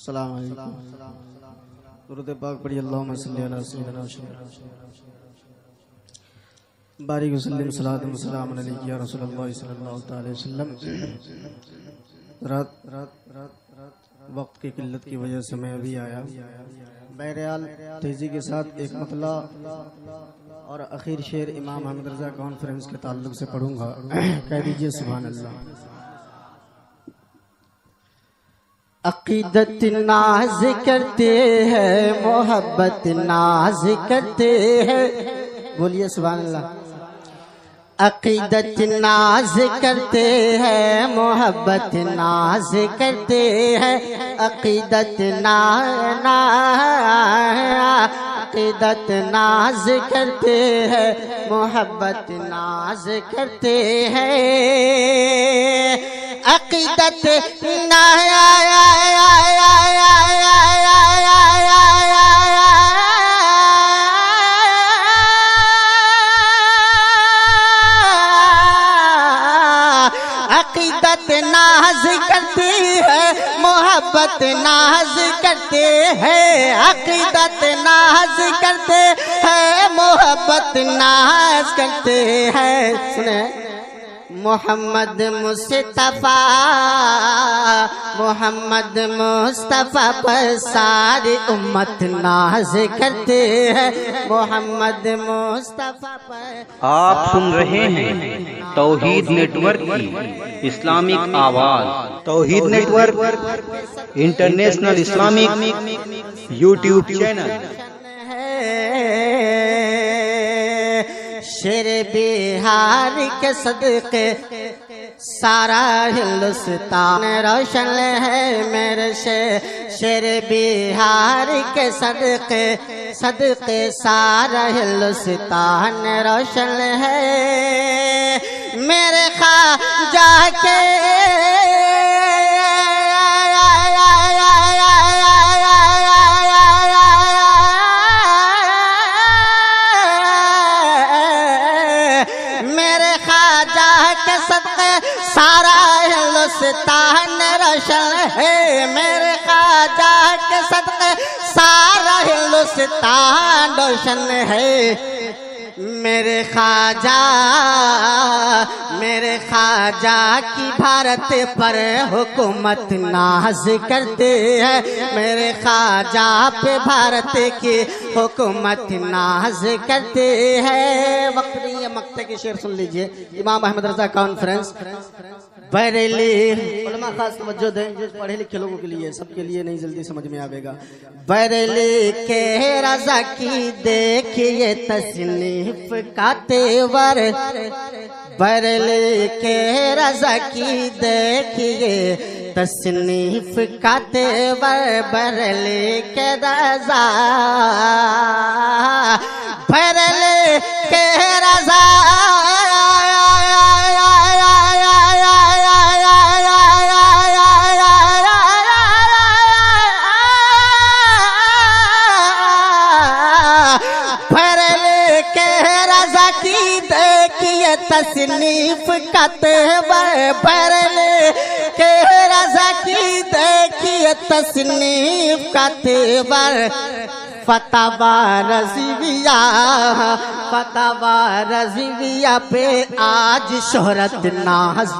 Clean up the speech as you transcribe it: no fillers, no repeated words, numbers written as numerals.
अस्सलाम वालेकुम। दुरूद पाक पढ़िए। अल्लाहुम्मा सल्ली अला सय्यिदिना बारिक वसल्लिम सलातु व सलामुन अलैका या रसूलल्लाह सल्लल्लाहु अलैहि वसल्लम। रात वक्त की किल्लत की वजह से मैं अभी आया। बहरहाल तेजी के साथ एक मतला और आखिर शेर इमाम अहमद रज़ा कॉन्फ्रेंस के ताल्लुक से पढ़ूंगा। कह दीजिए सुभान अल्लाह। अक़ीदत नाज करते हैं, मोहब्बत नाज करते हैं। बोलिए सुभान अल्लाह। अक़ीदत नाज करते हैं, मोहब्बत नाज करते हैं। अक़ीदत अक़ीदत नाज करते हैं, मोहब्बत नाज करते हैं। अक़ीदत अक़ीदत नाज करते हैं, मोहब्बत नाज करते हैं। अक़ीदत नाज करते हैं, मोहब्बत नाज करते हैं। सुने मोहम्मद मुस्तफ़ा पर सारी उम्मत नाज करते हैं। मोहम्मद मुस्तफ़ा पर। आप सुन रहे हैं तौहीद नेटवर्क की इस्लामिक आवाज। Tauheed network international Islamic YouTube channel. शेर बिहार के सदके सारा हिंदुस्तान रोशन है। मेरे शेर बिहार के सदके सारा हिंदुस्तान रोशन है। मेरे ख्वाजा के सारा हिंदुस्तान रोशन है। मेरे ख्वाजा के सदके सारा हिंदुस्तान रोशन है। मेरे ख्वाजा की भारत पर हुकूमत नाज करते हैं। मेरे ख्वाजा पे भारत की हुकूमत नाज करते हैं। वक्त नहीं है, मक्ते के शेर सुन लीजिए। इमाम अहमद रज़ा कॉन्फ्रेंस बरेली। उलमा खास तवज्जो दें, जो पढ़े लिखे लोगों के लिए, सबके लिए नहीं, जल्दी समझ में आवेगा। बरेली के रज़ा की देखिए तसनीफ का तेवर। बरेली के रज़ा की देखिए तसनीफ का तेवर। बरेली के रज़ा, बरेली के रज़ा तसनीफ का तेवर। बरेली के रज़ा की देखिए तसनीफ का तेवर। फतवा रज़विया पे आज शोहरत नाज